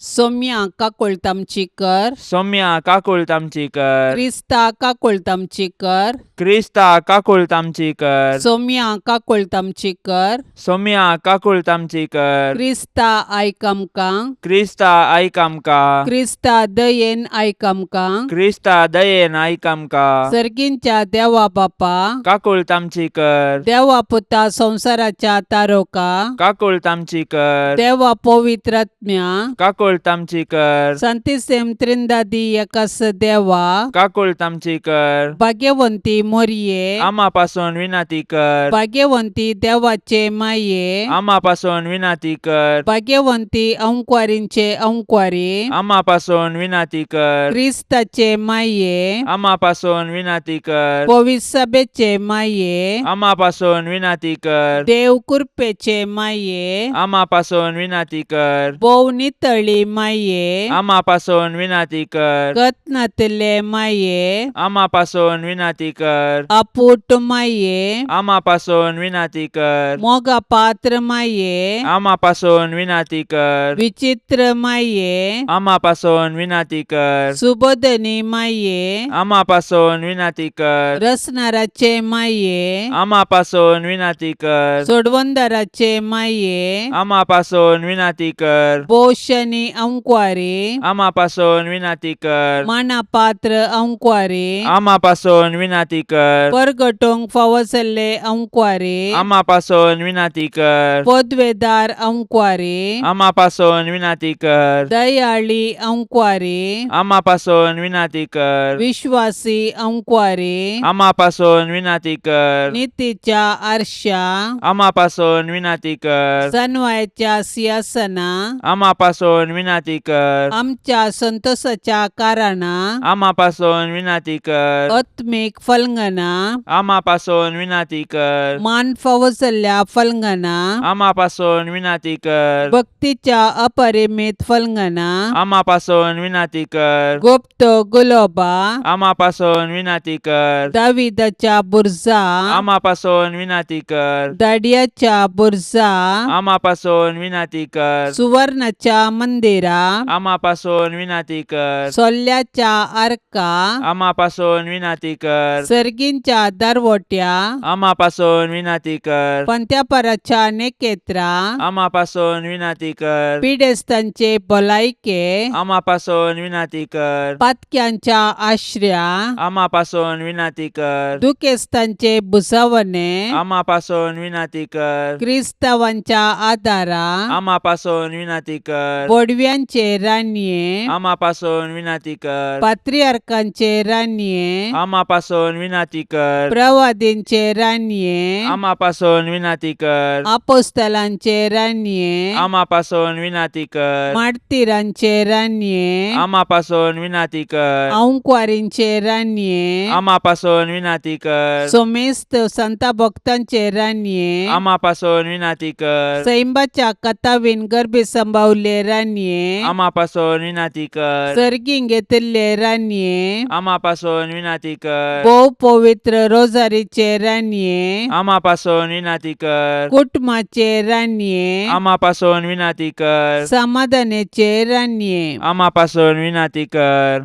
सोम्या काकुळतामची कर. सौम्या काकुळतामची कर. क्रिस्ता काकुळतामची कर. क्रिस्ता काकुळतामची कर. सोम्या काकुळतामची कर. सौम्या काकुळतामची कर. क्रिस्ता आयक आमकां. क्रिस्ता आयक आमकां. क्रिस्ता दयेन आयक आमकां. क्रिस्ता दयेन आयक आमकां. सर्गींच्या देवा बापा, काकुळतामची कर. देवा पुता संसाराच्या तारोका, काकुळतामची कर. देवा पवित्र आत्म्या, काकुळ काकूळ तामची कर Santíssim Trindade Yakas Deva, काकूळ तामची कर भाग्यवंती मोरये, आम्हापासून विनंती कर भाग्यवंती देवाचे माये, आम्हापासून विनंती कर भाग्यवंती अंकुवारींचे अंकुवारी, आम्हापासून विनंती कर क्रिस्ताचे माये, आम्हापासून विनंती कर पवित्र सभेचे माये, आम्हापासून विनंती कर देव कृपेचे माये, आम्हापासून विनंती कर भोव नितळी माये, आम्हापासून विनंती कर गतनातले माये, आम्हापासून विनंती कर अपूट माये, आम्हापासून विनंती कर मोगा पात्र माये, आम्हापासून विनंती कर विचित्र माये, आम्हापासून विनंती कर सुबोधनी माये, आम्हापासून विनंती कर रसनाराचे माये, आम्हापासून विनंती कर सोडवंदराचे माये, आम्हापासून विनंती कर बोशनी अंकुवारी, आम्हापासून विनंती कर मानापात्र अंकुवारी, आम्हापासून विनंती कर परगटोंक फावसले अंकुवारी, आम्हापासून विनंती कर पदवेदार अंकुवारी, आम्हापासून विनंती कर दयाळी अंकुवारी, आम्हापासून विनंती कर विश्वासी अंकुवारी, आम्हापासून विनंती कर नीतीच्या आरशा, आम्हापासून विनंती कर सन्वयाच्या सिंहासना, आम्हापासून विनंती कर आमच्या संतोषाच्या कारणा, आम्हापासून विनंती कर आत्मिक फलंगना, आम्हापासून विनंती कर मान फावसल्या फलंगना, आम्हापासून विनंती कर भक्तीच्या अपरिमित फलंगना, आम्हापासून विनंती कर गुप्त गुलोबा, आम्हापासून विनंती कर दाविदाच्या बुरजा, आम्हापासून विनंती कर दाडियाच्या बुरजा, आम्हापासून विनंती कर सुवर्णाच्या मंदिरा, आम्हापासून विनंती कर सोल्ल्याच्या आर्का, आम्हापासून विनंती कर सर्गींच्या दरवट्या, आम्हापासून विनंती कर पंत्यापराच्या नेकेत्रा, आम्हापासून विनंती कर पिडेस्तांचे भलायके, आम्हापासून विनंती कर पातक्यांच्या आश्रया, आम्हापासून विनंती कर दुखेस्तांचे बुसावणे, आम्हापासून विनंती कर क्रिस्तावांच्या आदारा, आम्हापासून विनंती कर बोडव्यांचे रान्ये, आम्हापासून विनंती कर पात्रियार्कांचे रान्ये, आम्हापासून विनंती कर प्रवादींचे रान्ये, आम्हापासून विनंती कर आपोस्तलांचे रान्ये, आम्हापासून विनंती कर मार्तिरांचे रान्ये, आम्हापासून विनंती कर अंकुवारींचे रान्ये, आम्हापासून विनंती कर सोमेस्त संता भक्तांचे रान्ये, आम्हापासून विनंती कर सैंबाच्या कथावीन गर्भे संभावले रान्ये, आम्हापासून विनंती कर सर्गीं घेतले रान्ये, आम्हापासून विनंती कर बहु पवित्र रोजारीचे रान्ये, आम्हापासून विनंती कर कुटुंबाचे रान्ये, आम्हापासून विनंती कर समाधानाचे रान्ये, आम्हापासून विनंती कर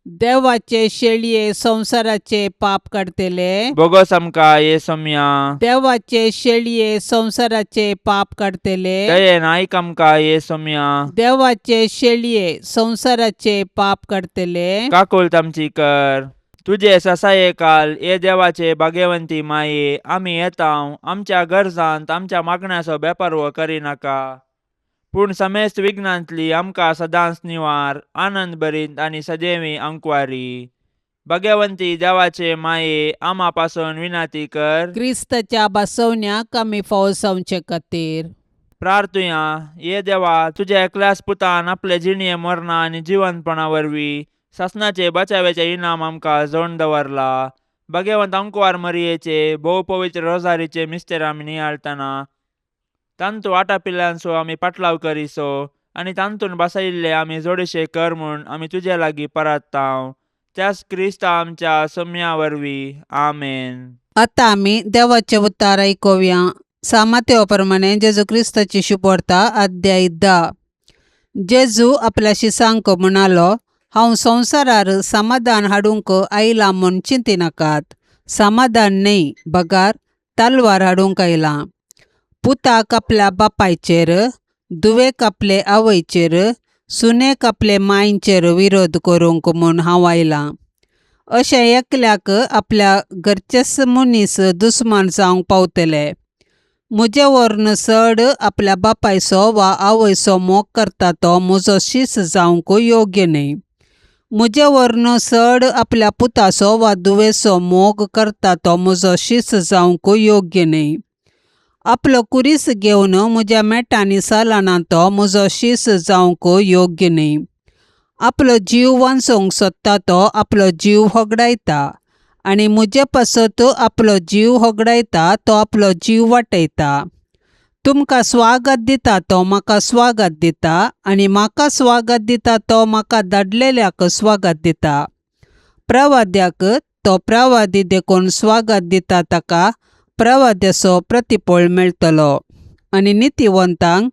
देवाचे शेळये संसाराचे पाप काढतेले, बोगस आमका येसुम्या देवाचे शेळये संसाराचे पाप काढतेले, दयेन ऐक आमका येसुम्या देवाचे शेळये संसाराचे पाप काढतेले, काकूल तामची कर तुझे ससाये काल ये देवाचे भाग्यवंती माये आम्ही येताव आमच्या गरजांत आमच्या मागण्याचो बेपर्व करिनाका पूण समेस्त विघ्नांतली आमकां सदांच निवार आनंद भरीत आनी सदैवी अंकुवारी भाग्यवंती देवाचे माये आम्हापासून विनंती कर क्रिस्ताच्या बसवण्याक आमी फावसावचे खातीर प्रार्थुया ये देवा तुझ्या एकल्याच पुतान आपले जिणये मरणा आनी जिवंतपणा वरवीं सासनाचे बचावेचे इनाम आमकां जोडून दवरला भाग्यवंत अंकुवार मरियेचे भोव पवित्र रोजारीचे मिस्तेर आमी नियाळतना तांतू आटा पिल्ल्यांचो आमी पाटलाव करिसो आनी तांतून बसयिल्ले आमी जोडशे कर म्हूण आमी तुजे लागीं परताव त्याच क्रिस्ता आमच्या सोम्या वरवीं आमेन. आतां आमी देवाचे उतार आयकुया. सामात्यो प्रमाणे जेजू क्रिस्ताची शुभवार्ता अध्याय 10. जेजू आपल्या शिसांक म्हणालो, हांव संवसारार समाधान हाडूंक आयला म्हूण चिंती नाकात. समाधान न्ही, बगार तलवार हाडूंक आयला. पुताक आपल्या बापायचेर, दुवेक आपले आवयचेर, सुनेक आपले मांयचेर विरोध करूंक म्हूण हांव आयला. अशें एकल्याक आपल्या घरचेच मनीस दुस्मान जावंक पावतले. म्हजे वरन चड आपल्या बापायचो वा आवयचो मोग करता तो म्हजो शीस जावंक योग्य न्ही. म्हजे वरन चड आपल्या पुताचो वा दुवेचो मोग करता तो म्हजो शीस जावंक योग्य न्ही. आपलो कुरीस घेवन म्हज्या मेटांनी सालाना तो म्हजो शीस जावंक योग्य न्ही. आपलो जीव वांचोवंक सोदता तो आपलो जीव होगडायता, आनी म्हजे पासत आपलो जीव होगडायता तो आपलो जीव वाटयता. तुमकां स्वागत दिता तो म्हाका स्वागत दिता, आनी म्हाका स्वागत दिता तो म्हाका धाडलेल्याक स्वागत दिता. प्रवाद्याक तो प्रवादी देखून स्वागत दिता ताका प्रवाद्याचो प्रतिफळ मेळटलो, आनी नितीवंतांक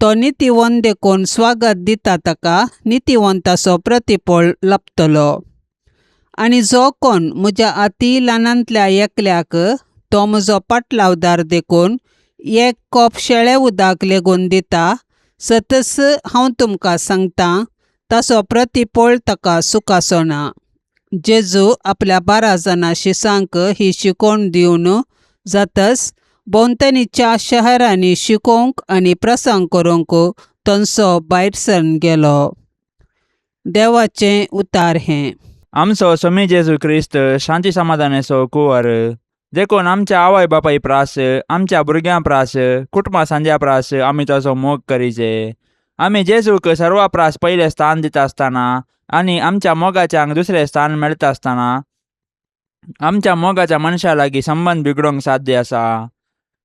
तो नितीवंत देखून स्वागत दिता ताका नितीवंताचो प्रतिफळ लपतलो. आनी जो कोण म्हज्या अती ल्हानांतल्या एकल्याक तो म्हजो पाटलावदार देखून एक कॉप शेळे उदक लेगून दिता, सतस हांव तुमकां सांगतां ताचो प्रतिफळ ताका सुखाचो ना. जेजू आपल्या 12 जाणां शिसांक ही शिकोवण दिवन जातस भोंवतणीच्या शहरांनी शिकोवंक आनी प्रसंग करूंक थंयसो भायर सरून गेलो. देवाचें उतार हें. आमचो स्वामी जेजू क्रिस्त शांती समाधानाचो कुंवर देखून आमच्या आवय बापाय प्रास, आमच्या भुरग्यां प्रास, कुटुंबा सांज्या प्रास आमी ताचो मोग करीचे. आमी जेजूक सर्व प्रास पयलें स्थान दिता आसतना आनी आमच्या मोगाच्यांक दुसरें स्थान मेळटा आसतना आमच्या मोगाच्या मनशा लागीं संबंद बिगडोवंक साध्य आसा.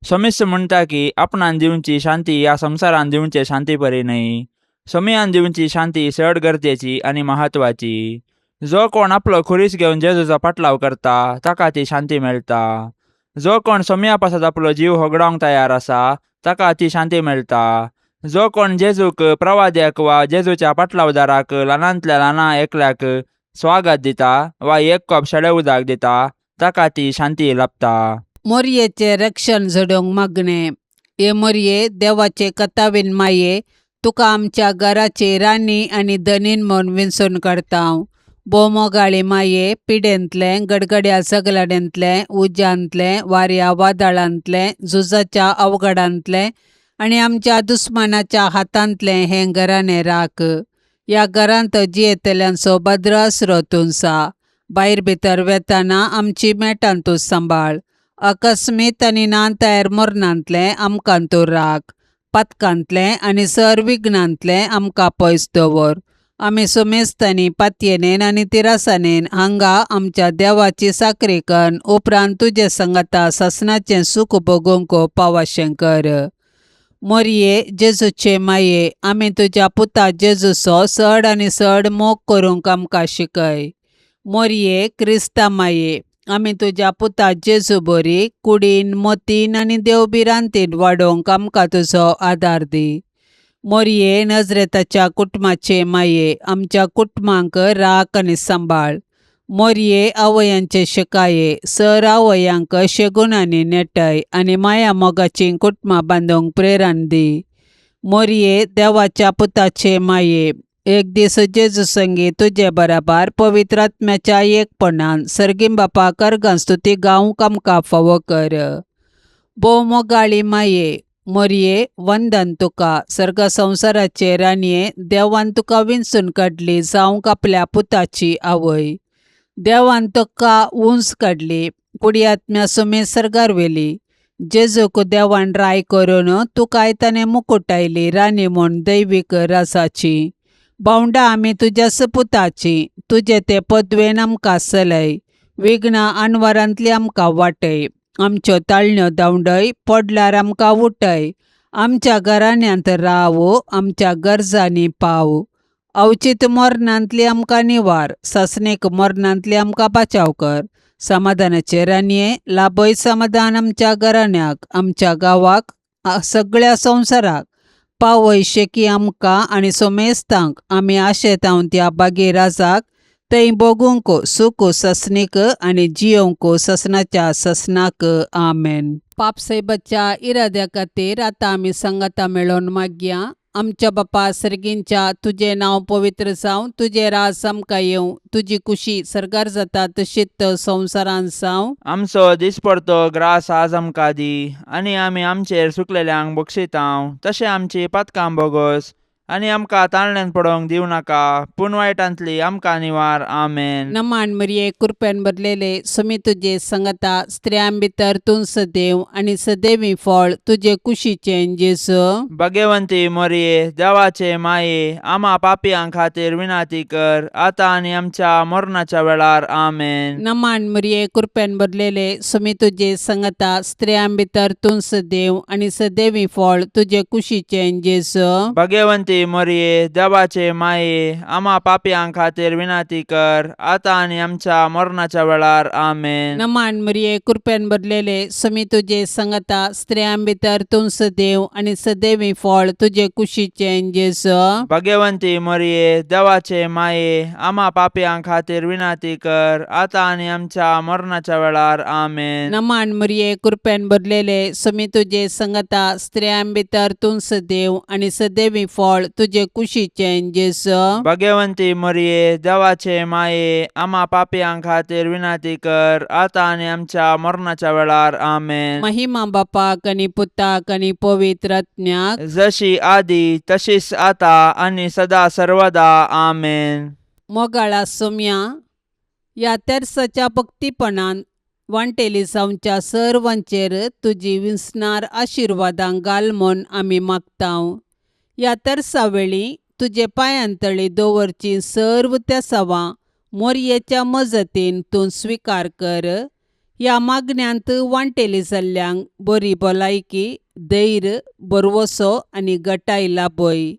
स्वामीस म्हणटा की आपणान दिवची शांती ह्या संवसारान दिवचे शांती परी न्हय. स्वामियान दिवची शांती चड गरजेची आनी म्हत्वाची. जो कोण आपलो खुरीस घेवन जेजूचो पाटलाव करता ताका ती शांती मेळटा. जो कोण स्वामिया पासत आपलो जीव होगडावंक तयार आसा ताका ती शांती मेळटा. जो कोण जेजूक प्रवाद्याक वा जेजूच्या पाटलावदाराक ल्हानांतल्या ल्हाना एकल्याक स्वागत दिता वा एक कॉप शेळे उदक दिता ताका ती शांती लाभता. मोरयेचें रक्षण झडोवंक मागणें. हे मोरये देवाचे कथावीन माये, तुका आमच्या घराची राणी आनी धनीन म्हूण विंचून काडटा हांव. बोमोगाळी माये, पिडेंतलें, गडगड्या झगलाड्यांतलें, उज्यांतलें, वाऱ्या वादळांतलें, झुजाच्या अवघडांतलें आनी आमच्या दुस्मानाच्या हातांतलें हें घराणें राख. ह्या घरांत जियेतल्यांचो भद्र आसरो तुंसा. भायर भितर वेताना आमची मेटां तूं सांबाळ. अकस्मीत आनी ना तयार मरणांतलें आमकां तूं राख. पातकांतलें आनी सर विघ्नांतलें आमकां पयस दवर. आमी सुमेस्तांनी पातयेनेन आनी तिरासानेन हांगा आमच्या देवाची साकरी करून उपरांत तुजे संगता ससनाचें सूख भोगूंक पावाशें कर. मोरये जेजूचे माये, आमी तुज्या पुता जेजूचो चड आनी चड मोग करूंक आमकां शिकय. मोरये क्रिस्ता माये, आमी तुज्या पुता जेजू बरी कुडीन, मतीन आनी देवबिरांतीन वाडोवंक आमकां तुजो आदार दी. मोरये नजरेताच्या कुटुंबाचे माये, आमच्या कुटुंबांक राख आनी सांबाळ. मोरये आवयांचे शिकाये, सर आवयांक शेगुणांनी नेटय आनी माया मोगाची कुटुंबां बांदूंक प्रेरण दी. मोरये देवाच्या पुताचे माये, एक दीस जेजू संगी तुजे बराबर पवित्र आत्म्याच्या एकपणान सर्गीम बापा कर्गां स्तुती गावंक आमकां फावो कर. बोमोगाळी माये, मोरये वंदन तुका. सर्ग संवसाराचे राणये, देवान तुका विंचून काडली जावंक आपल्या पुताची आवय. देवान तुका उंच काडली, कुडी आत्म्या सुमे सर्गार व्हेली. जेजूक देवान राय करून तुका आयताने मुकुटायली राणी म्हूण दैवीक राजाची. भावंडा आमी तुज्या सपुताची, तुजे ते पदवेन आमकां चलय. विघ्नां आनवारांतली आमकां वाटय. आमच्यो ताळण्यो धांवडय, पडल्यार आमकां उठय. आमच्या घराण्यांत राव, आमच्या गरजांनी पाव. अवचित मरणांतली आमकां निवार, ससनीक मरणांतली आमकां बचाव कर. समाधानाचे राणये, लाभय समाधान आमच्या घराण्याक, आमच्या गांवाक, सगळ्या संवसाराक. पावय शेकी आमकां आनी सोमेस्तांक. आमी आशेतांव त्या बागी राजाक, थंय भोगूंक सूख ससनीक आनी जियोंक ससनाच्या ससनाक. आमेन. पापसैबाच्या इराद्या खातीर आतां आमी संगता मेळोवन मागया. आमच्या बापा सर्गींच्या तुझे नाव पवित्र जावं, तुझे राज आमकां येवं, तुजी कुशी सरकार जाता तशीच संवसारान जावं. आमचो दिसपडतो ग्रास आज आमकां दी, आनी आमी आमचेर सुकलेल्यांक बक्षितांव, तशें आमची पातकां बोगोस आनी आमकां ताळण्यांत पडोवंक दिवं नाका, पूण वायटांतली आमकां निवार. आमेन. नमान मरिये कृपेन भरलेले समी तुजे संगता, स्त्रियां भितर तूं सदैव आनी सदैवी फळ तुजे कुशीचें जेजू. भाग्यवंती मरिये, देवाचे माये, आम्हा पापियां खातीर विनाती कर, आतां आनी आमच्या मरणाच्या वेळार. आमेन. नमान मरिये कृपेन भरलेले समी तुजे संगता, स्त्रियां भितर तूं सदैव आनी सदैवी फळ तुजे कुशीचें जेजू. भाग्यवंती मरिये, देवाचे माये, आम्हा पापियां खातीर विनाती कर, आतां आनी आमच्या मरणाच्या वेळार. आमेन. नमान मरिये कृपेन भरलेले समी तुजे संगता, स्त्रियां भितर तूं सदैव आनी सदैवी फळ तुजे कुशीचें जेजू. भाग्यवंती मरिये, देवाचे माये, आम्हा पापियां खातीर विनाती कर, आतां आनी आमच्या मरणाच्या वेळार. आमेन. नमान मरिये कृपेन भरलेले समी तुजे संगता, स्त्रियां भितर तूं सदैव आनी सदैवी फळ तुजे कुशीचें जेजू. भाग्यवंती मरिये, देवाचे माये, आम्हा पापियां खातीर विनाती कर, आतां आनी आमच्या मरणाच्या वेळार. आमेन. महिमा बापाक आनी पुताक आनी पवित्र आत्म्याक, जशी आदी तशीच आता आनी सदा सर्वदा. आमेन. मोगाळा सोम्या, ह्या तेर्साच्या भक्तीपणान वांटेली जावच्या सर्वांचेर तुजी विस्नार आशिर्वादां घाल म्हूण आमी मागतांव. ह्या तेर्सा वेळी तुजे पांयांतळी दवरची सर्व त्या सवां मोरयेच्या मजतीन तूं स्विकार कर. ह्या मागण्यांत वांटेली जाल्ल्यांक बरी भलायकी, धैर्य, बरवसो आनी घटाय लाभय.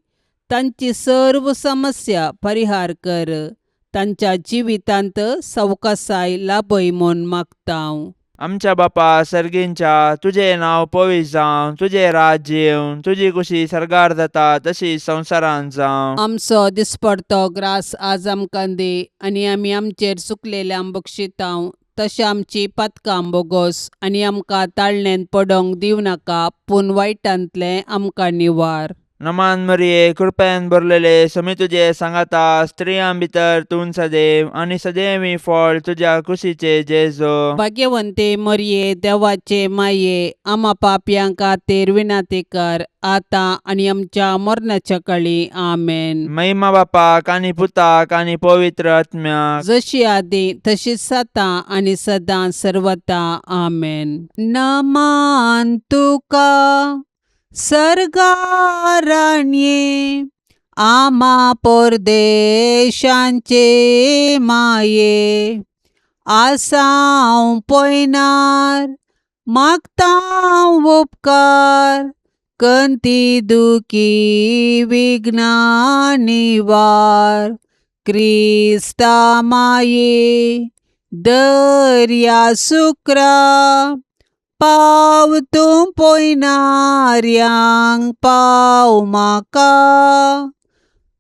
तांची सर्व समस्या परिहार कर. तांच्या जिवितांत सवकासाय लाभय म्हूण मागतांव. आमच्या बापा सर्गींच्या तुझे नाव पवित्र जावं, तुझे राज्य येवं, तुजी कुशी सरकार जाता तशी संवसारान जावं. आमचो दिसपडतो ग्रास आज आमकां दे, आनी आमी आमचेर चुकलेल्यांक बक्षितांव, तशें आमची पातकां बोगोस आनी आमकां ताळणेंत पडोवंक दिवं नाका, पूण वायटांतलें आमकां निवार. नमान मरिये, कृपेन भरलेले समी तुजे सांगाता, स्त्रियां भितर तूं सदैव आनी सदैवी फळ तुज्या कुशीचे जेजू. भाग्यवंते मरिये, देवाचे माये, आम्हा पापयां खातीर विनाती कर, आतां आनी आमच्या मरणाच्या काळी. आमेन. महिमा बापाक आनी पुताक आनी पवित्र आत्म्याक, जशी आदी तशीच आतां आनी सदां सर्वदा. आमेन. नमान तुका सर्गाराण्ये, आम्हा परदेशांचे माये, आसांव पयनार मागतांव उपकार, कंती दुखी विघ्ना निवार. क्रिस्ता माये, दर्या सुक्रा, पाव तूं पयनाऱ्यांक पाव म्हाका,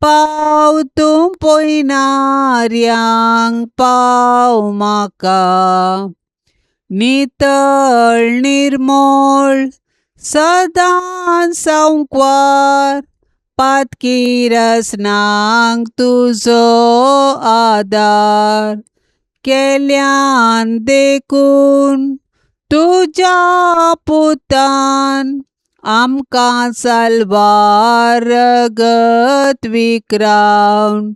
पाव तूं पयनाऱ्यांक पाव म्हाका. नितळ निर्मळ सदां सांकवार, पातकी रसनांक तुजो आदार. केल्यान देखून तुज्या पुतान, आमकां साल्वार रगत विक्रावन.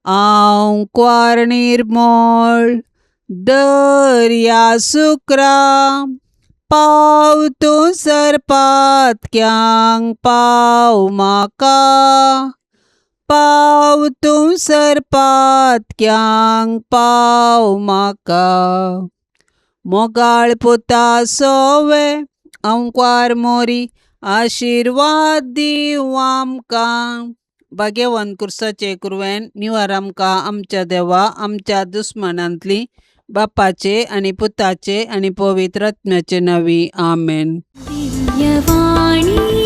हांव क्वार निर्मळ दर्या सुक्रा, पाव तूं सरपातक्यांक पाव म्हाका, पाव तूं सरपातक्यांक पाव म्हाका. मोगाळ पुता सोवे, अंकार मोरी आशिर्वाद दिव आमकां. भाग्यवान कुर्साचे कुरवेन निवार आमकां आमच्या देवा, आमच्या दुस्मनांतली, बापाचे आनी पुताचे आनी पवित्र आत्म्याचे नांवी. आमेन. दिव्यवाणी